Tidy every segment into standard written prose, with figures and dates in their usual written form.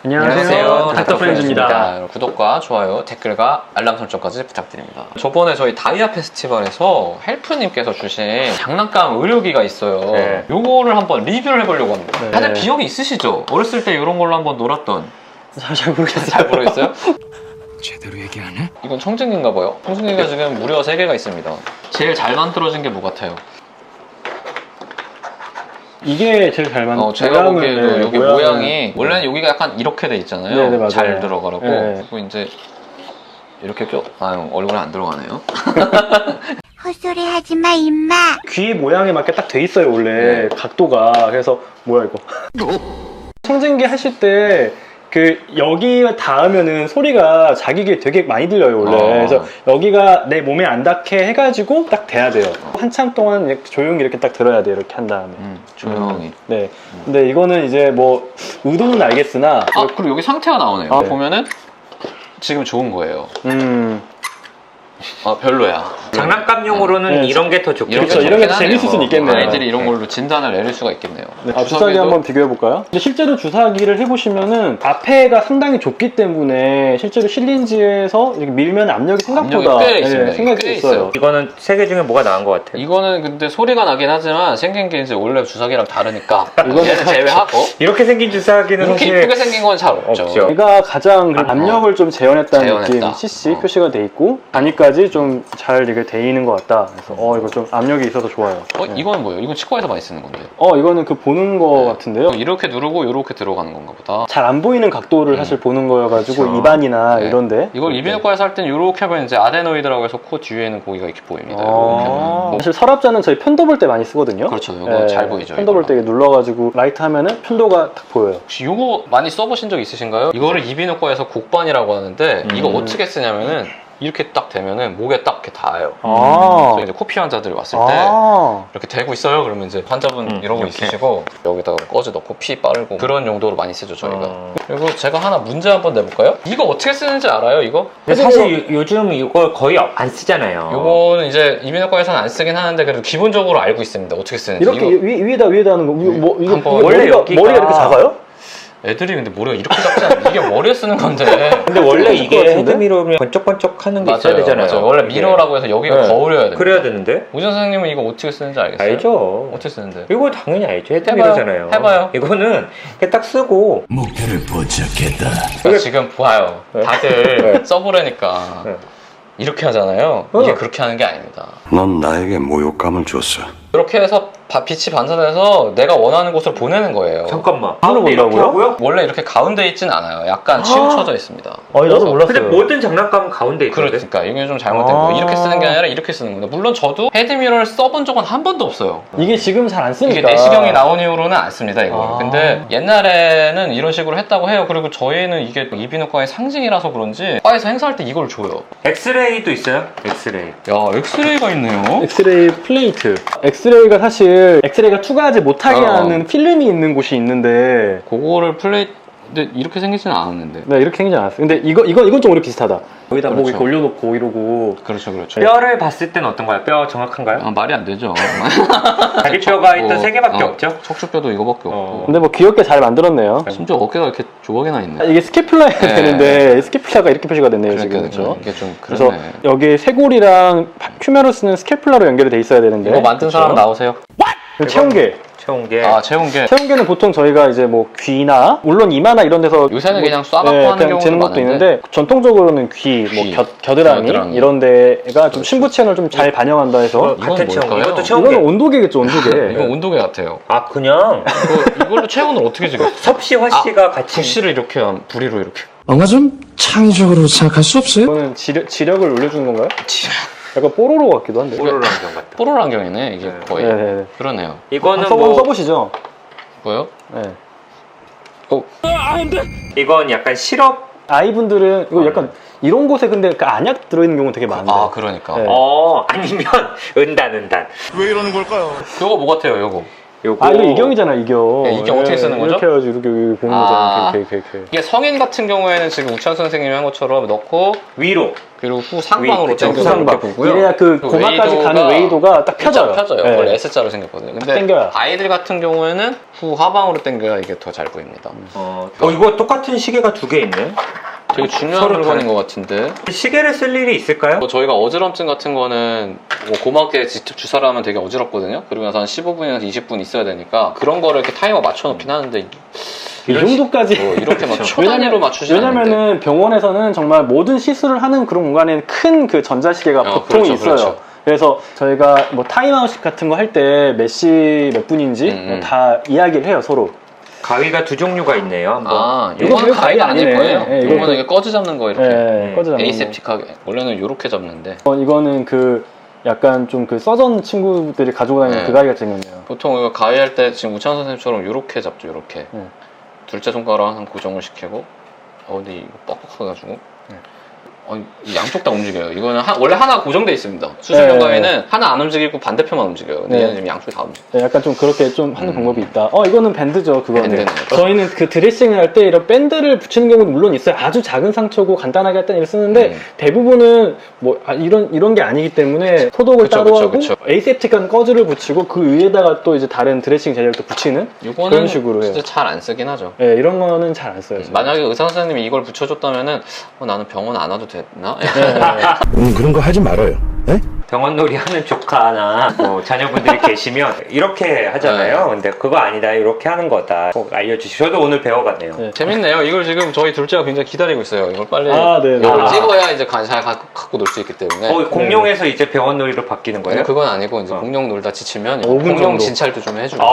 안녕하세요. 닥터프렌즈입니다. 구독과 좋아요, 댓글과 알람 설정까지 부탁드립니다. 저번에 저희 다이아 페스티벌에서 헬프님께서 주신 장난감 의료기가 있어요. 네. 요거를 한번 리뷰를 해보려고 합니다. 네. 다들 기억이 있으시죠? 어렸을 때 이런 걸로 한번 놀았던. 잘 모르겠어요. 잘 모르겠어요? 제대로 얘기 안 해? 이건 청진기인가 봐요. 청진기가 지금 무려 3개가 있습니다. 제일 잘 만들어진 게 뭐 같아요? 이게 제일 잘 만든. 제가 보기에도 여기 모양이 원래는 여기가 약간 이렇게 돼 있잖아요. 네네, 맞아요. 잘 들어가라고. 네. 그리고 이제 이렇게 얼굴에 안 들어가네요. 헛소리 하지 마, 임마. 귀 모양에 맞게 딱 돼 있어요, 원래. 네. 각도가. 그래서, 뭐야, 이거. 청진기 하실 때, 여기 닿으면은 소리가 자기 귀에 되게 많이 들려요, 원래. 그래서 여기가 내 몸에 안 닿게 해가지고 딱 돼야 돼요. 한참 동안 이렇게 조용히 이렇게 딱 들어야 돼요, 이렇게 한 다음에. 조용히. 네. 근데 이거는 이제 뭐, 의도는 알겠으나. 그리고 여기 상태가 나오네요. 네. 보면은 지금 좋은 거예요. 음. 별로야. 장난감용으로는 네. 이런 게 더 좋겠죠. 그렇죠. 이런 게 더 재밌을 수는 있겠네요. 아이들이 이런 걸로 진단을 내릴 수가 있겠네요. 네, 주사기 한번 비교해볼까요? 근데 실제로 주사기를 해보시면은 앞에가 상당히 좁기 때문에 실제로 실린지에서 이렇게 밀면 압력이 생각보다 압력이 꽤 있습니다. 생각이 꽤 있어요. 있어요. 이거는 세 개 중에 뭐가 나은 것 같아요? 이거는 근데 소리가 나긴 하지만 생긴 게 이제 원래 주사기랑 다르니까 이거는 얘는 제외하고 이렇게 생긴 주사기는 이렇게 사실 이쁘게 생긴 건 잘 없죠. 없죠. 얘가 가장 압력을 좀 재현했다는 재현했다. 느낌, CC 표시가 돼 있고 단위까지 좀 잘 이게 돼 있는 것 같다. 그래서 이거 좀 압력이 있어서 좋아요. 네. 이건 뭐예요? 이건 치과에서 많이 쓰는 건데. 이거는 보는 거 같은데요. 이렇게 누르고 이렇게 들어가는 건가 보다. 잘 안 보이는 각도를 사실 보는 거여가지고 그렇죠. 입안이나 네. 이런데 이걸 이비인후과에서 할 땐 이렇게 하면 이제 아데노이드라고 해서 코 뒤에 있는 고기가 이렇게 보입니다. 이렇게 하면. 사실 서랍자는 저희 편도 볼 때 많이 쓰거든요. 그렇죠. 이거 잘 보이죠. 편도 볼 때 이거랑. 눌러가지고 라이트 하면은 편도가 딱 보여요. 혹시 이거 많이 써보신 적 있으신가요? 이거를 이비인후과에서 곡반이라고 하는데 이거 어떻게 쓰냐면은 이렇게 딱 되면은 목에 딱 이렇게 닿아요. 그래서 이제 코피 환자들이 왔을 때 이렇게 대고 있어요. 그러면 이제 환자분 이러고 이렇게. 있으시고 여기다가 꺼지 넣고 피 빠르고 그런 용도로 많이 쓰죠 저희가. 그리고 제가 하나 문제 한번 내볼까요? 이거 어떻게 쓰는지 알아요? 이거? 근데 사실 요즘 이거 거의 안 쓰잖아요. 요거는 이제 이비인후과에서는 안 쓰긴 하는데 그래도 기본적으로 알고 있습니다. 어떻게 쓰는지. 이렇게 이거 위에다 하는 거. 이거 한번 원래 머리가 이렇게 작아요? 애들이 근데 머리가 이렇게 작지 않아. 이게 머리에 쓰는 건데. 근데 원래 이게 것 같은데? 헤드미러면 번쩍번쩍 하는 게 있어야 되잖아요. 맞아요. 원래 미러라고 해서 여기가 네. 거울이어야 됩니다. 그래야 되는데? 우진 선생님은 이거 어떻게 쓰는지 알겠어요? 알죠. 어떻게 쓰는데? 이거 당연히 알죠. 헤드미러잖아요. 해봐요. 이거는 이렇게 딱 쓰고 목표를 포착했다. 그러니까 지금 봐요. 다들 네. 써보려니까 네. 이렇게 하잖아요. 이게 그렇게 하는 게 아닙니다. 넌 나에게 모욕감을 줬어. 이렇게 해서 빛이 반사돼서 내가 원하는 곳으로 보내는 거예요. 잠깐만. 가운데 이렇게 하고요? 원래 이렇게 가운데 있진 않아요. 약간 치우쳐져 있습니다. 나도 그래서 몰랐어요. 근데 모든 장난감은 가운데 있던데. 그러니까 이게 좀 잘못된 거예요. 이렇게 쓰는 게 아니라 이렇게 쓰는 겁니다. 물론 저도 헤드미러를 써본 적은 한 번도 없어요. 이게 지금 잘 안 쓰니까. 이게 내시경이 나온 이후로는 안 씁니다, 이걸. 아. 근데 옛날에는 이런 식으로 했다고 해요. 그리고 저희는 이게 이비인후과의 상징이라서 그런지 과에서 행사할 때 이걸 줘요. 엑스레이도 있어요? 엑스레이. 야, 엑스레이가 있네요. 엑스레이 플레이트. 엑스레이가 사실 엑스레이가 투과하지 못하게 하는 필름이 있는 곳이 있는데 그거를 근데 이렇게 생기지는 않았는데. 네, 이렇게 생기지 않았어요. 근데 이건 좀 우리 비슷하다. 여기다 목 그렇죠. 이렇게 올려놓고 이러고. 그렇죠, 그렇죠. 뼈를 봤을 때는 어떤가요? 뼈 정확한가요? 말이 안 되죠. 자기 뼈가 일단 세 개밖에 없죠? 척추뼈도 이거밖에 없고. 근데 뭐 귀엽게 잘 만들었네요. 심지어 어깨가 이렇게 조각이나 있네. 이게 스캐플라야 네. 되는데 스캐플라가 이렇게 표시가 됐네요, 그러니까 지금. 그렇죠? 이게 좀 그래서 그러네. 여기 쇄골이랑 큐메러스는 스캐플라로 연결이 돼 있어야 되는데. 이거 만든 사람 나오세요. 체온계. 체온계. 체온계. 체온계는 보통 저희가 이제 뭐 귀나 물론 이마나 이런 데서 요새는 뭐, 그냥 쏴갖고 하는 그냥 경우도 재는 것도 많은데. 있는데 전통적으로는 귀, 귀, 뭐 겨드랑이 겨드랑이. 이런 데가 좀 신부 체온을 좀 잘 반영한다 해서 같은 체온계. 뭘까요? 이것도 체온계. 이거는 온도계겠죠, 온도계. 이거 온도계 같아요. 아 그냥 이걸로 체온을 어떻게 지금? 섭씨 화씨가 같이 부시를 이렇게 부리로 이렇게. 뭔가 좀 창의적으로 생각할 수 없어요? 이거는 지력을 올려주는 건가요? 약간 뽀로로 같기도 한데. 뽀로로 안경 같다. 뽀로로 안경이네 이게 거의. 네네네. 그러네요. 이거는 써보시죠. 뭐요? 네. 이건 약간 시럽. 아이분들은 이거 약간 이런 곳에 근데 그 안약 들어있는 경우 되게 많은데. 그러니까. 네. 아니면 은단. 왜 이러는 걸까요? 요거 뭐 같아요, 요거? 요거 아 이거 이경이잖아 이경. 네, 이경 어떻게 쓰는 거죠? 이렇게 해가지고 이렇게 보는 거잖아. 이렇게. 이게 성인 같은 경우에는 지금 우찬 선생님이 한 것처럼 넣고 위로 그리고 후상방으로 그쵸, 당겨서 후상방. 이렇게 보고요. 이래야 그 고막까지 가는 웨이도가 딱 펴져요. 펴져요. 네. 원래 S자로 생겼거든요. 근데 당겨요. 아이들 같은 경우에는 후하방으로 당겨야 이게 더 잘 보입니다. 이거 똑같은 시계가 두 개 있네. 되게 중요한 서로 물건인 것 같은데. 시계를 쓸 일이 있을까요? 저희가 어지럼증 같은 거는 뭐 고막에 직접 주사를 하면 되게 어지럽거든요. 그리고 나서 한 15분에서 20분 있어야 되니까 그런 거를 이렇게 타이머 맞춰놓긴 하는데 이 정도까지. 이렇게 막 초단위로 맞추시는 왜냐면은 병원에서는 정말 모든 시술을 하는 그런 공간에는 큰 그 전자시계가 보통 그렇죠, 있어요. 그렇죠. 그래서 저희가 뭐 타임아웃 같은 거 할 때 몇 시 몇 분인지 뭐다 이야기를 해요 서로. 가위가 두 종류가 있네요. 한번. 이거는 이거 별거 가위가 아닐 아니네. 거예요. 예, 이거 이거는 이게 꺼즈 잡는 거 이렇게. 꺼져 잡는 거. 에이셉틱하게. 원래는 이렇게 잡는데. 이거는 그 약간 좀 그 서전 친구들이 가지고 다니는 네. 그 가위가 생겼네요. 보통 이거 가위 할 때 지금 우찬 선생님처럼 이렇게 잡죠. 이렇게. 네. 둘째 손가락 한 고정을 시키고 어디 이거 뻑뻑해가지고. 이 양쪽 다 움직여요. 이거는 원래 하나 고정돼 있습니다. 수술용 네. 가위는 하나 안 움직이고 반대편만 움직여요. 근데 네. 얘는 지금 양쪽이 다 움직여요. 네, 약간 좀 그렇게 좀 하는 방법이 있다. 이거는 밴드죠, 그거는. 밴드네요. 저희는 그 드레싱을 할 때 이런 밴드를 붙이는 경우도 물론 있어요. 아주 작은 상처고 간단하게 할 때는 이렇게 쓰는데 대부분은 뭐 이런 게 아니기 때문에 소독을 그쵸, 따로 그쵸, 하고 그쵸. 에이셉틱한 꺼즈를 붙이고 그 위에다가 또 이제 다른 드레싱 재료를 또 붙이는 이거는 그런 식으로 해요. 진짜 잘 안 쓰긴 하죠. 네, 이런 거는 잘 안 써요. 저는. 만약에 의사 선생님이 이걸 붙여줬다면은 나는 병원 안 와도 됐나? 그런 거 하지 말아요. 병원놀이 하는 조카나 뭐 자녀분들이 계시면 이렇게 하잖아요. 근데 그거 아니다. 이렇게 하는 거다. 꼭 알려주시고. 저도 오늘 배워갔네요. 네. 재밌네요. 이걸 지금 저희 둘째가 굉장히 기다리고 있어요. 이걸 빨리 네, 이걸 네. 찍어야 이제 잘 갖고 놀 수 있기 때문에. 공룡에서 이제 병원놀이로 바뀌는 거예요? 그건 아니고 이제 공룡 놀다 지치면 5분 공룡 정도. 진찰도 좀 해주고.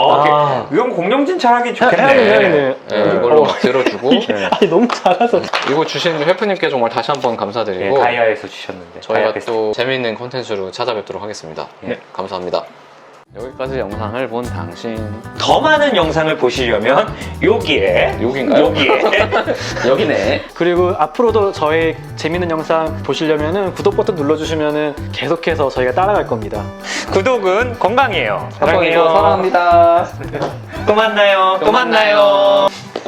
이건 공룡 진찰하기 좋겠네. 해야겠네. 네, 이걸로 막 들어주고. 아니, 너무 작아서. 이거 주신 셰프님께 정말 다시 한번 감사드리고. 네, 다이아에서 주셨는데. 저희가 다이아 베스트. 또 재미있는 콘텐츠로 찾아뵙도록 하겠습니다. 네. 감사합니다. 여기까지 영상을 본 당신. 더 많은 영상을 보시려면 여기에 여긴가요? 여기에 여기네. 그리고 앞으로도 저의 재밌는 영상 보시려면은 구독 버튼 눌러주시면은 계속해서 저희가 따라갈 겁니다. 구독은 건강이에요. 사랑합니다. 또 만나요. 또 만나요.